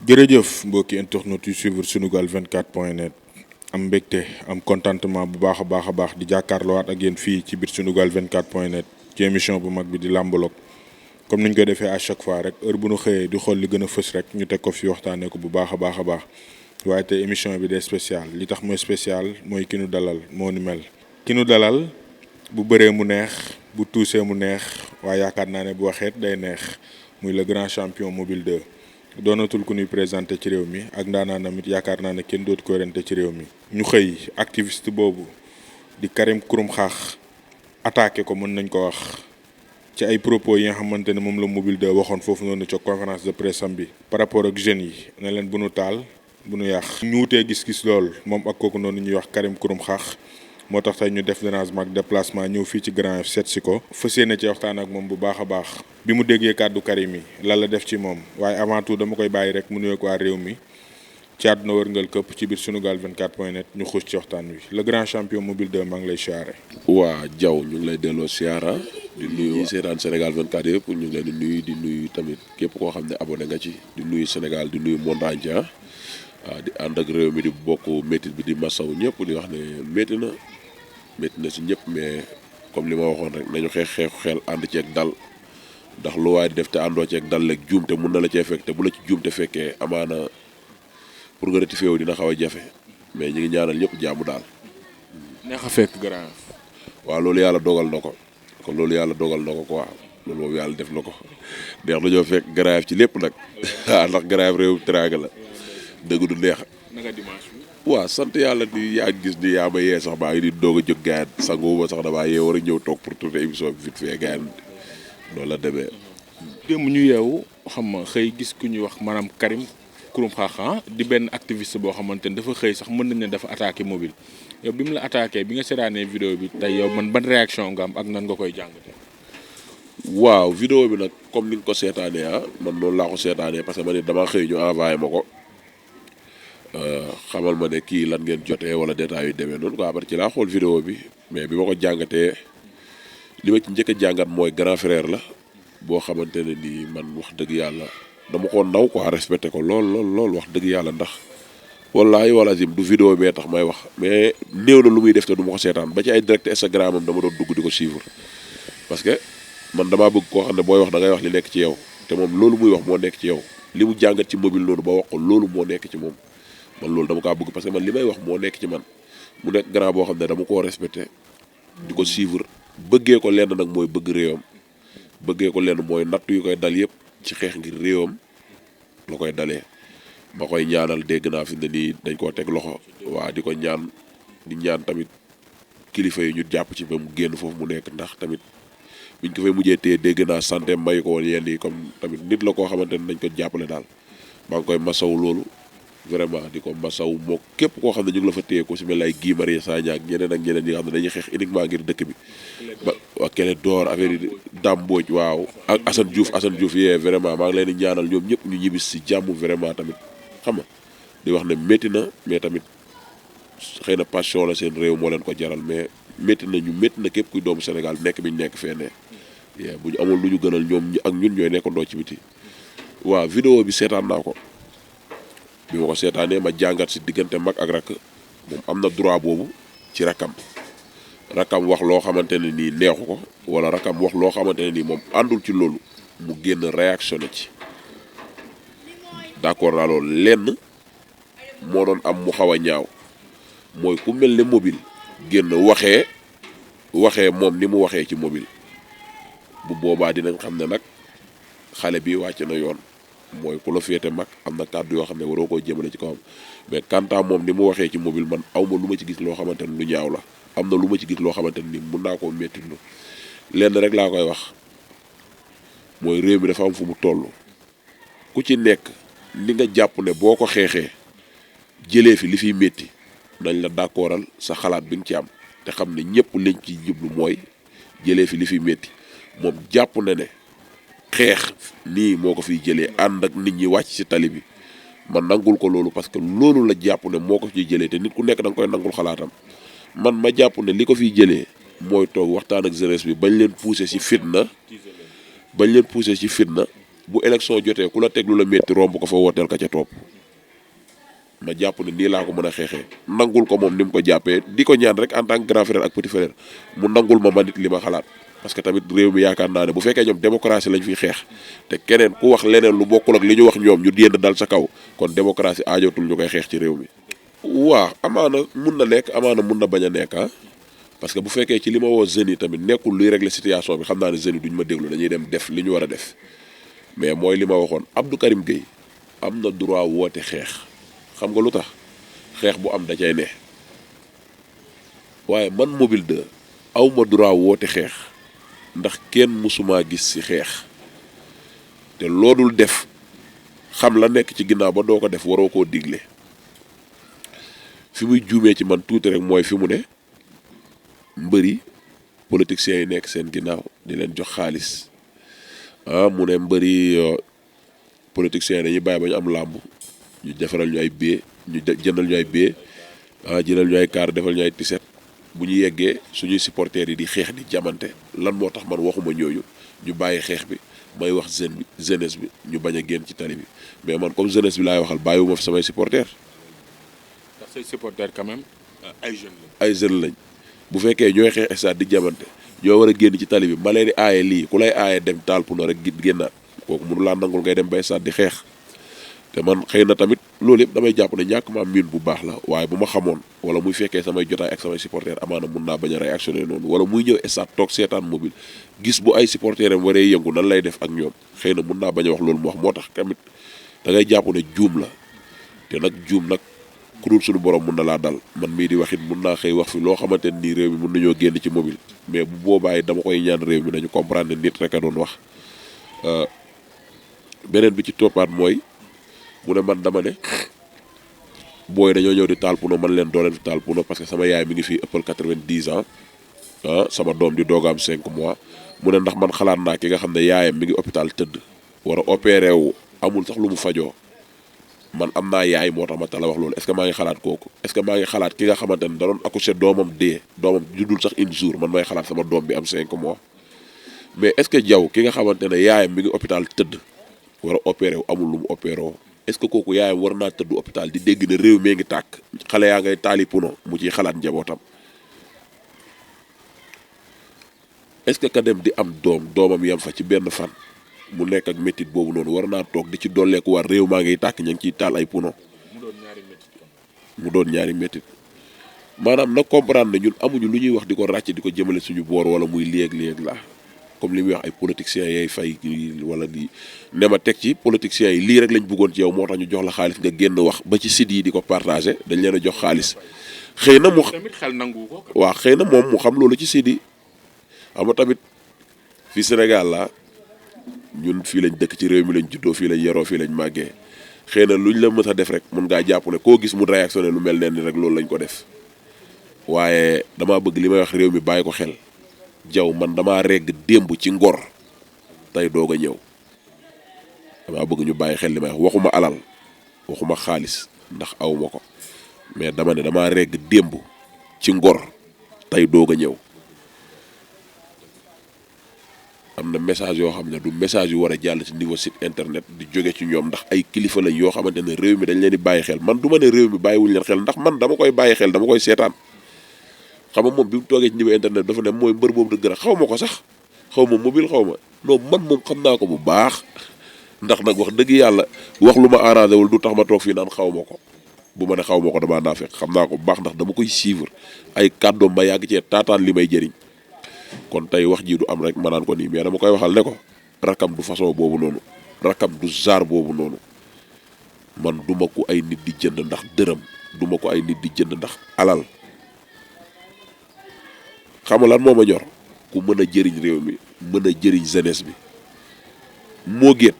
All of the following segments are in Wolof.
jërëjëf mbokki internet yu suivre Sunugal 24.net am mbégte am contentement bu baax a baax di jàkkaarloowaat ak yéen fii ci biir Sunugal 24.net ci émission bu mag bi di Lamblog comme niñ koy defee à chaque fois rek heure bu nu xëyee di xool li gën a fës rek ñu teg ko fi waxtaanee ko bu baax a baax waaye te émission bi day spécial li tax mooy spécial mooy ki nu dalal moo ni mel. ki nu dalal bu bëree mu neex bu tuusee mu neex waaye yaakaar naa ne bu waxeet day neex muy le grand champion mobile 2. doonatul ku ñuy présenté ci réew mi ak ndaanaanam it yaakaar naa ne kenn dootu ko rente ci réew mi ñu xëy activiste boobu di Karim Xurum Xax attaqué ko mën nañ ko wax ci ay propos yi nga xamante ne moom la mobile 2 waxoon foofu noonu ca conférence de presse am bi par rapport ak jeunes yi ne leen bu nu taal bu nu yàq ñu wutee gis-gis lool moom ak kooku noonu ñuy wax Karim Xurum Xax moo tax tey ñu def dérangement ak déplacement ñëw fii ci Grand Yoff seet si ko fas yéene ci waxtaan ak moom bu baax a baax bi mu déggee kàddu Karim yi lan la def ci moom waaye avant tout dama koy bàyyi rek mu nuyoog waa réew mi ci àdduna wërngal këpp ci biir Sunugal 24.net ñu xuus ci waxtaan wi le grand champion mobile 2 maa ngi lay siyaare. waa Diaw ñu ngi lay delloo siyaara di nuyu seetaan Sénégal 24 yëpp ñu ngi leen di nuyu tamit képp koo xam ne abonné nga ci di nuyu Sénégal di nuyu monde entier waaw di ànd ak réew mi di bokk métit bi di masaw ñëpp di wax ne métti na si ñëpp mais comme li ma waxoon rek nañu xeexu xel ànd ceeg dal ndax lu waay di def te àndoo ceeg dal rek juumte mun na la cee fekk te bu la ci juumte fekkee amaana pour nga rectifier wu dina xaw a jafe mais ñu ngi ñaanal ñëpp jàmm daal. neex a fekk Grand Yoff. waaw loolu yàlla dogal na ko kon loolu yàlla dogal na ko quoi loolu moom yàlla def na ko neex nañoo fekk Grand Yoff ci lépp nag ndax Grand Yoff réew teraanga la dëgg du neex. naka dimanche bi. waaw sant yàlla di yaa gis ni yaa ma yee sax maa ngi di doog a jóg gaayan sangu ba sax damaa yee war a ñëw toog pour tourner émission bi vite fait gaayan noonu la demee. démb ñu yeewu xam nga xëy gis ku ñuy wax maanaam Karim Xurum Xax di benn activiste boo xamante ne dafa xëy sax mën nañ ne dafa attaqué mobile yow bi mu la attaqué bi nga seetaanee vidéo bi tey yow man ban réaction nga am ak nan nga koy jàngatee. waaw vidéo bi nag comme ni nga ko seetaanee man noonu laa ko seetaanee parce que man it damaa xëy ñu envoyé ma ko. xamal ma ne kii lan ngeen jotee wala détails yu demee noonu quoi ci laa xool vidéo bi mais bi ma ko jàngatee li ma ci njëkk a jàngat mooy grand frère la boo xamante ne nii man wax dëgg yàlla dama ko naw quoi respecté ko lool wax dëgg yàlla ndax wallaahi wala zim du vidéo bee tax may wax mais néew na lu muy def te du ma ko seetaan ba ci ay direct Instagram am dama doon dugg di ko suivre parce que man damaa bëgg koo xam ne booy wax da ngay wax li nekk ci yow te moom loolu muy wax moo nekk ci yow li mu jàngat ci mobile noonu ba wax ko loolu moo nekk ci moom. man loolu dama kaa bëgg parce que man li may wax moo nekk ci man mu nekk grand boo xam ne dama koo respecté di ko suivre bëggee ko lenn nag mooy bëgg réewam bëggee ko lenn mooy natt yu koy dal yëpp ci xeex ngir réewam la koy dalee ma koy ñaanal dégg naa fi ne nii dañ koo teg loxo waa di ko ñaan di ñaan tamit kilifa yi ñu jàpp ci ba mu génn foofu mu nekk ndax tamit biñ ko fay mujjee téye dégg naa santé may ko woon yenn yi comme tamit nit la koo xamante ne dañ ko jàppale daal maa ngi koy masaw loolu vraiment di ko masaw moo képp koo xam ne ñu ngi la fa téye ko si mel ay Guy Marius Sagna ak ñeneen ñi nga xam ne dañuy xeex uniquement ngir dëkk bi ba waa kele door affaire yi dàmbooj waaw ak Assane Diouf yee vraiment maa ngi leen di ñaanal ñoom ñëpp ñu ñibbis si jàmm vraiment tamit xam nga di wax ne métti na mais tamit xëy na passion la seen réew moo leen ko jaral mais métti na képp kuy doomu Sénégal nekk bi ñu nekk fee ne bu ñu amoon lu ñu gënal ñoom ak ñun ñooy nekkandoo ci biti waaw vidéo bi seetaan naa ko bi ma ko seetaanee ma jàngat si diggante mag ak rakk moom am na droit boobu ci rakkam wax loo xamante ne nii neexu ko wala rakkam wax loo xamante ne nii moom àndul ci loolu mu génn réactionné ci d'accord naa loolu lenn moo doon am mu xaw a ñaaw mooy ku mel ne mobile génn waxee moom ni mu waxee ci mobile bu boobaa dinañ xam ne nag xale bi wàcc na yoon mooy ku la féete mag am na kàddu yoo xam ne waroo koo jëmale ci kawam mais kanta moom ni mu waxee ci mobile man awma lu ma ci gis loo xamante ne lu ñaaw la am na lu ma ci gis loo xamante ne ni mun naa koo métti lu lenn rek laa koy wax mooy réew mi dafa am fu mu toll ku ci nekk li nga jàpp ne boo ko xeexee jëlee fi li fiy métti nañ la d'accordal sa xalaat bi nga ci am te xam ne ñëpp liñ ci jublu mooy jëlee fi li fiy métti moom jàpp na ne xeex nii moo ko fiy jëlee ànd ak nit ñi wàcc ci tali bi man nangul ko loolu parce que loolu la jàpp ne moo ko fiy jëlee te nit ku nekk da nga koy nangul xalaatam man ma jàpp ne li ko fiy jëlee mooy toog waxtaan ak jeunesse bi bañ leen pousser ci fitna bu élection jotee ku la teg lu la métti romb ko fa wooteel ka ca topp ma jàpp ne nii laa ko mën a xeexee nangul ko moom ni mu ko jàppee di ko ñaan rek en tant que grand frère ak petit frère mu nangul ma nit li ma xalaat parce que tamit réew mi yaakaar naa ne bu fekkee ñoom démocratie lañ fiy xeex te keneen ku wax leneen lu bokkul ak li ñu wax ñoom ñu dénd dal sa kaw kon démocratie aajotul ñu koy xeex ci réew mi. waaw amaana mun na nekk amaana mun na bañ a nekk parce que bu fekkee ci li ma woo jeunes yi tamit nekkul luy régler situation bi xam naa ne jeunes yi duñ ma déglu dañuy dem def li ñu war a def mais mooy li ma waxoon Abdou Karim Gueye am na droit woote xeex. xam nga lu tax xeex bu am da cay ne waaye man Mobile 2 aw ma droit woote xeex ndax kenn mësumaa gis ci xeex te loodul def xam la nekk ci ginnaaw ba doo ko def waroo koo digle fi muy juumee ci man tuuti rek mooy fi mu ne mbëri politiciens yi nekk seen ginnaaw di leen jox xaalis mu ne mbëri politiciens yi dañuy bàyyi ba ñu am làmb ñu defaral ñu ay billets ñu jëndal ñu ay billets jëndal ñu ay car defal ñu ay tiset bu ñu yeggee suñuy supporters yi di xeex di jamante lan moo tax man waxuma ñooñu ñu bàyyi xeex bi may wax jeunesse bi ñu bañ a génn ci tali bi mais man comme jeunesse bi laay waxal bàyyiwuma fi samay supporters. ndax say supporters quand même ay jeunes lañ. ay jeunes lañ bu fekkee ñooy xeex stade di jamante ñoo war a génn ci tali bi ma leen di aaye lii ku lay aaye dem taal puno rek génnaat kooku mënu laa nangul ngay dem bay stade di xeex. te man xëy na tamit loolu yëpp damay jàpp ne ñàkk ma miin bu baax la waaye bu ma xamoon wala muy fekkee samay jotaay ak samay supporters amaana mun naa bañ a réactionné noonu wala muy ñëw stade toog seetaan Mobile gis bu ay supporters am waree yëngu nan lay def ak ñoom xëy na mun naa bañ a wax loolu mu wax moo tax tamit da ngay jàpp ne juum la te nag juum nag ku dul suñu borom mun na laa dal man mii di waxit mun naa xëy wax fi loo xamante ne nii réew mi mun nañoo génn ci Mobile mais bu boobaa dama koy ñaan réew mi nañu comprendre ne nit rek a doon wax beneen bi ci toppaat mooy. mu ne man dama ne booy dañoo ñëw di taal puno man leen doo leen fi taal puno parce que sama yaay mi ngi fii ëppal 90 ans sama doom di doog am 5 mois mu ne ndax man xalaat naa ki nga xam ne yaayam mi ngi hôpital tëdd war a opéré wu amul sax lu mu fajoo man am naa yaay moo tax ma tala wax loolu est ce que maa ngi xalaat kooku est ce que maa ngi xalaat ki nga xamante ne da doon accoucher doomam dee doomam juddul sax une jour man may xalaat sama doom bi am 5 mois mais est ce que jaw ki nga xamante ne yaayam mi ngi hôpital tëdd war a opéré wu amul lu mu opéré woo est-ce que kooku yaayam war naa tëdd hôpital di dégg ne réew mee ngi tàkk xale yaa ngay taali puno mu ciy xalaat njabootam est-ce que ka dem di am doomam yam fa ci benn fan mu nekk ak métit boobu noonu war naa toog di ci dolleeku war réew maa ngiy tàkk ña ngi ciy taal ay puno mu doon ñaari métit maanaam nag comprendre ne ñun amuñu lu ñuy wax di ko ràcc di ko jëmale suñu boor wala muy léeg-léeg la comme li muy wax ay politiciens yay fay wala di ne ma teg ci politiciens yi lii rek lañ bëggoon ci yow moo tax ñu jox la xaalis nga génn wax ba ci site yi di ko partagé dañ leen a jox xaalis xëy na mu tamit xel nangu ko. waaw xëy na moom mu xam loolu ci site yi xam nga tamit fii Sénégal la ñun fii lañ dëkk ci réew mi lañ juddoo fii lañ yaroo fii lañ màggee xëy na luñ la mës a def rek mun ngaa jàpp ne koo gis mu réactionné lu mel ne ni rek loolu lañ ko def waaye damaa bëgg li may wax réew mi bàyyi ko xel. jaw man damaa regg démb ci ngor tey doog a ñëw damaa bëgg ñu bàyyi xel li may wax waxuma alal waxuma xaalis ndax awma ko mais dama ne damaa regg démb ci ngor tey doog a ñëw am na message yoo xam ne du message yu war a jàll ci niveau site internet di jóge ci ñoom ndax ay kilifa lañ yoo xamante ne réew mi dañ leen di bàyyi xel man du ma ne réew mi bàyyiwuñ leen xel ndax man dama koy bàyyi xel dama koy seetaan xam nga moom bi mu toogee ci niveau internet dafa ne mooy mbër boobu dëgg xaw ma ko sax xaw ma Mobile xaw ma non man moom xam naa ko bu baax ndax nag wax dëgg yàlla wax lu ma arrangé wul du tax ma toog fii naan xaw ma ko bu ma ne xaw ma ko damaa naa fekk xam naa ko bu baax ndax dama koy suivre ay kàddoom ba yàgg cee taataan li may jëriñ kon tey wax ji du am rek ma naan ko nii mais dama koy waxal ne ko rakam du façon boobu noonu rakam du genre boobu noonu man du ma ko ay nit di jënd ndax dërëm du ma ko ay nit di jënd ndax alal. xam nga lan moo ma ñor ku mën a jëriñ réew mi mën a jëriñ jeunesse bi moo géet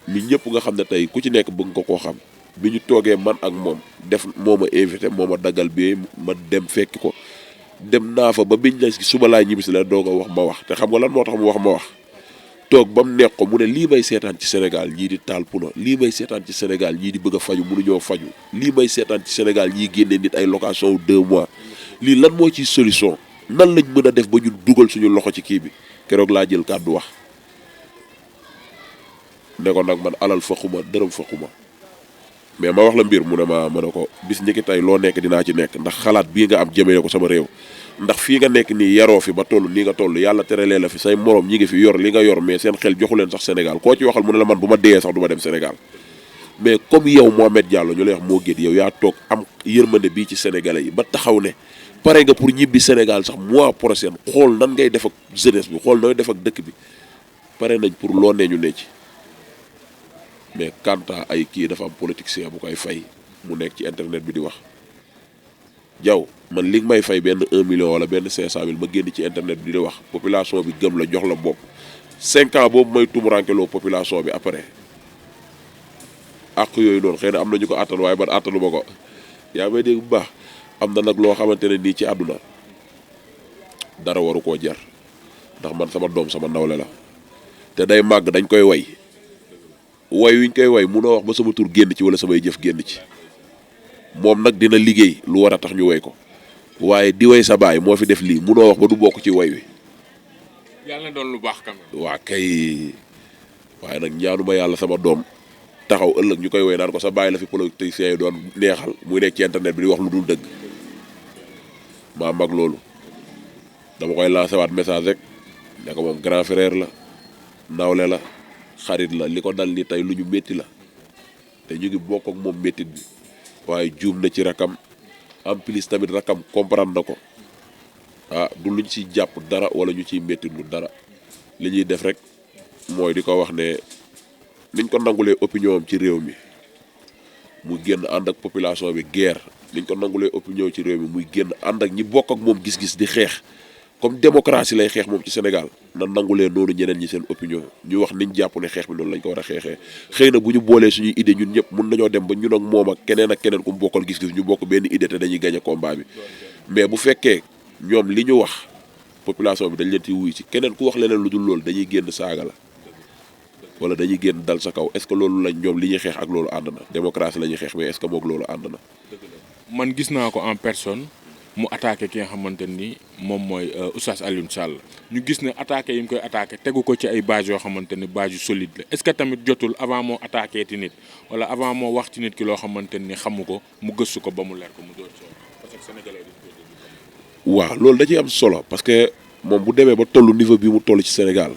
mi ñëpp nga xam ne tey ku ci nekk bëgg nga koo xam bi ñu toogee man ak moom def moo ma invité moo ma daggal bi ma dem fekki ko dem naa fa ba biñ la suba laa ñibbisi la doog a wax ma wax te xam nga lan moo tax mu wax ma wax toog ba mu nekk ko mu ne lii may seetaan ci Sénégal ñii di taal puno lii may seetaan ci Sénégal ñii di bëgg a faju mënuñoo faju lii may seetaan ci Sénégal ñii génne nit ay location 2 mois lii lan moo ciy solution nan lañ mën a def ba ñu dugal suñu loxo ci kii bi keroog laa jël kàddu wax ne ko nag man alal faquma dërëm faquma mais ma wax la mbir mu ne ma ne ko bis ñi tey loo nekk dinaa ci nekk ndax xalaat bii nga am jëmee ko sama réew ndax fii nga nekk nii yaroo fi ba toll nii nga toll yàlla terelee la fi say morom ñi ngi fi yor li nga yor mais seen xel joxu leen sax Sénégal koo ci waxal mu ne la man bu ma dee sax du ma dem Sénégal mais comme yow Mohamed Diallo ñu lay wax moo gét yow yaa toog am yërmande bii ci sénégalais yi ba taxaw ne pare nga pour ñibbi Sénégal sax mois prochain xool nan ngay def ak jeunesse bi xool nooy def ak dëkk bi pare nañ pour loo nee ñu ne ci mais kanta ay kii dafa am politicien bu koy fay mu nekk ci internet bi di wax jaw man li may fay benn 1 million wala benn 500 000 ma génn ci internet bi di wax population bi gëm la jox la bopp 5 ans boobu may tumurankeloo population bi après ak yooyu noonu xëy na am na ñu ko àttan waaye man àttanu ma ko yaa may dégg bu baax am na nag loo xamante ne nii ci àdduna dara waru koo jar ndax man sama doom sama nawle la te day màgg dañ koy way wiñ koy way munoo wax ba sama tur génn ci wala samay jëf génn ci moom nag dina liggéey lu war a tax ñu way ko waaye di way sa baay moo fi def lii munoo wax ba du bokk ci way wi. yàlla na doon lu baax kam waa kay waaye nag ñaanuma yàlla sama doom taxaw ëllëg ñu koy way naan ko sa baay la fi politiciens yi doon neexal muy nekk ci internet bi di wax lu dul dëgg maa mag loolu dama koy lancer waat message rek ne ko moom grand frère la nawle la xarit la li ko dal ni tey lu ñu métti la te ñu ngi bokk ak moom méttit bi waaye juum na ci rakam en plus tamit rakam comprendre na ko du luñ ciy jàpp dara wala ñu ciy métti lu dara li ñuy def rek mooy di ko wax ne niñ ko nangulee opinion am ci réew mi mu génn ànd ak population bi guerre niñ ko nangulee opinion ci réew mi muy génn ànd ak ñi bokk ak moom gis-gis di xeex comme démocratie lay xeex moom ci Sénégal na nangulee noonu ñeneen ñi seen opinion ñu wax niñ jàpp ne xeex bi noonu lañ ko war a xeexee xëy na bu ñu boolee suñuy idée ñun ñëpp mun nañoo dem ba ñun ak moom ak keneen ku mu bokkal gis-gis ñu bokk benn idée te dañuy gagné combat bi mais bu fekkee ñoom li ñu wax population bi dañ leen ci wuy ci keneen ku wax leneen lu dul loolu dañuy génn saaga la wala dañuy génn dal sa kaw est-ce que loolu lañ ñoom li ñuy xeex ak loolu ànd na démocratie la ñuy xeex mais est-ce que moog loolu ànd na. man gis naa ko en personne mu attaqué ki nga xamante ni moom mooy Oustaz Alioune Sall ñu gis ne attaqué yi mu koy attaqué tegu ko ci ay base yoo xamante ni base yu solide la est-ce que tamit jotul avant moo attaqué ti nit wala avant moo wax ci nit ki loo xamante ni xamu ko mu gëstu ko ba mu leer ko mu door soo parce que sénégalais waaw loolu da ciy am solo parce que moom bu demee ba tollu niveau bi mu toll ci Sénégal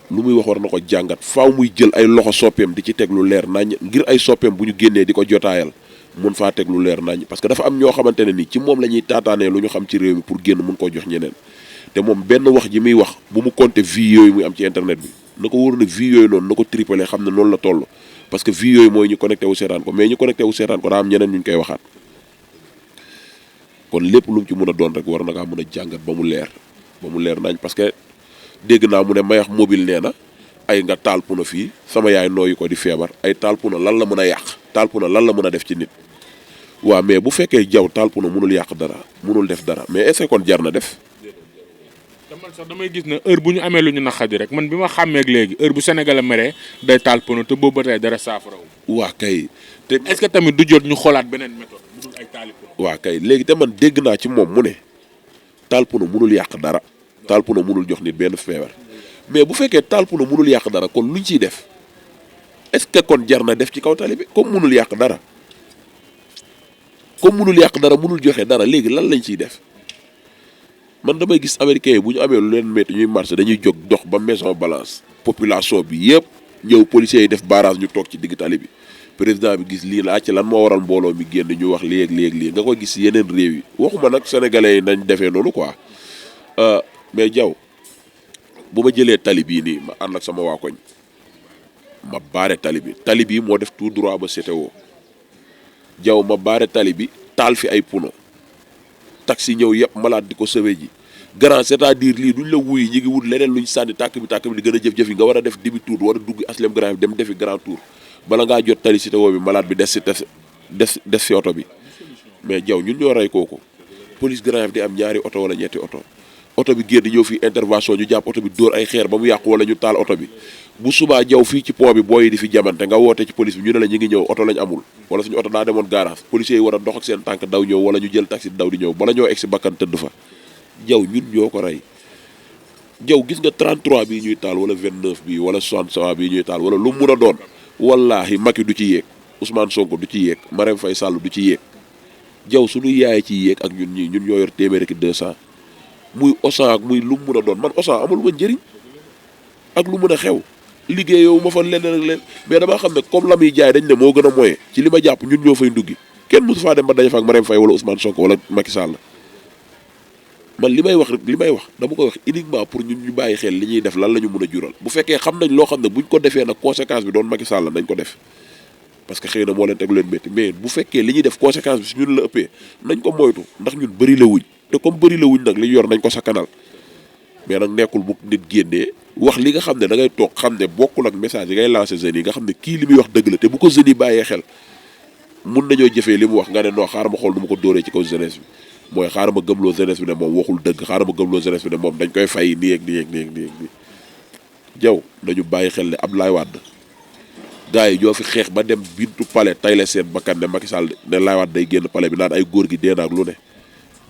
lu muy wax war na ko jàngat faaw muy jël ay loxo soppeem di ci teg lu leer nañ ngir ay soppeem bu ñu génnee di ko jotaayal mun faa teg lu leer nañ parce que dafa am ñoo xamante ne ni ci moom la ñuy taataanee lu ñu xam ci réew mi pour génn mun koo jox ñeneen te moom benn wax ji muy wax bu mu compter vie yooyu muy am ci internet bi na ko wóor ne vie yooyu noonu na ko tripler xam ne noonu la toll parce que vie yooyu mooy ñu connecté wu seetaan ko mais ñu connecté wu seetaan ko daa am ñeneen ñu koy waxaat kon lépp lu mu ci mën a doon rek war na kaa mën a jàngat ba mu leer nañ parce que dégg naa mu ne mayax mobile nee na ay nga taal puna fii sama yaay nooyu ko di feebar ay taal puna lan la mën a yàq taal puna lan la mën a def ci nit waaw mais bu fekkee jaw taal puna mënul yàq dara mënul def dara mais est-ce que kon jar na def. te man sax damay gis ne heure bu ñu amee lu ñu naqadi rek man bi ma xàmmeeg léegi heure bu Sénégal a meree day taal puna te boobu ba tey dara saafaraw. waa kay te est-ce que tamit du jot ñu xoolaat beneen méthode bu dul ay taali puna. waa kay léegi te man dégg naa ci moom mu ne taal puna mënul yàq dara taal puna mënul jox nit benn feebar. mais bu fekkee taal puna mënul yàq dara kon luñ ciy def est-ce que kon jar na def ci kaw tali bi comme mënul yàq dara mënul joxe dara léegi lan lañ ciy def man damay gis américains yi bu ñu amee lu leen métti ñuy marché dañuy jóg dox ba maison balance population bi yëpp ñëw policiers yi def barrage ñu toog ci digg tali bi président bi gis lii laa ci lan moo waral mbooloo mi génn ñu wax lii nga ko gis yeneen réew yi waxuma nag sénégalais yi nañ defee noonu quoi mais jaw bu ma jëlee tali bii nii ma ànd ak sama waa koñ ma baare tali bii moo def tout droit ba CTO jaw ma baare tali bi taal fi ay puno taxi ñëw yëpp malade di ko sauver ji grand c'est-à-dire lii duñ la wuy ñi ngi wut leneen luñ sànni tàkk bi di gën a jëf-jëf yi nga war a def demi tour war a dugg aslem grand bi dem defi grand tour bala ngaa jot tali CTO bi malade bi des si oto bi mais jaw ñun ñoo rey kooku police grand bi di am ñaari oto wala ñetti oto bi génn ñëw fii intervention ñu jàpp oto bi dóor ay xeer ba mu yàqu wala ñu taal oto bi bu subaa jaw fii ci pont bi booyi di fi jamante nga woote ci police bi ñu ne la ñu ngi ñëw oto lañ amul wala suñu oto daa demoon garage policiers yi war a dox ak seen tànk daw ñëw wala ñu jël taxi daw di ñëw bala ñoo egg si bakkan tëdd fa jaw ñun ñoo ko rey jaw gis nga 33 bii ñuy taal wala 29 bii wala 63 bii ñuy taal wala lu mu mun a doon wallaahi Macky du ci yéeg Ousmane Sonko du ci yéeg Marème Faye Sall du ci yéeg jaw suñu yaay ci yéeg ak ñun ñii ñun ñoo yor téeméer ak 200 muy Auchan ak muy lu mu mun a doon man Auchan amul ma njëriñ ak lu mun a xew liggéeyoo ma fa leneen ak leen mais damaa xam ne comme la muy jaay dañ ne moo gën a moyen ci li ma jàpp ñun ñoo fay nduggi kenn mosu faa dem ba daje fa ak Marème Faye wala Ousmane Sonko wala Macky Sall man li may wax dama koy wax uniquement pour ñun ñu bàyyi xel li ñuy def lan la ñu mën a jural bu fekkee xam nañ loo xam ne buñ ko defee nag conséquence bi doon Macky Sall nañ ko def parce que xëy na moo leen teg leen métti mais bu fekkee li ñuy def conséquence bi si ñun la ëppee nañ ko moytu ndax ñun bëri la wuñ te comme bëri la wuñ nag li ñu yor nañ ko sakkanal mais nag nekkul bu nit génnee wax li nga xam ne da ngay toog xam ne bokkul ak message yi ngay lancé jeunes yi nga xam ne kii li muy wax dëgg la te bu ko jeunes yi bàyyee xel mun nañoo jëfee li mu wax nga ne non xaaral ma xool du ma ko dóoree ci kaw jeunesse bi mooy xaaral ma gëmloo jeunesse bi ne moom waxul dëgg xaaral ma gëmloo jeunesse bi ne moom dañ koy fay nii ak nii ak nii ak nii ak nii jaw dañu bàyyi xel ne Abdoulaye Wade gars yi ñoo fi xeex ba dem bintu palais tay la seen bakkan ne Macky Sall ne Abdoulaye Wade day génn palais bi naan ay góor gi dee na ak lu ne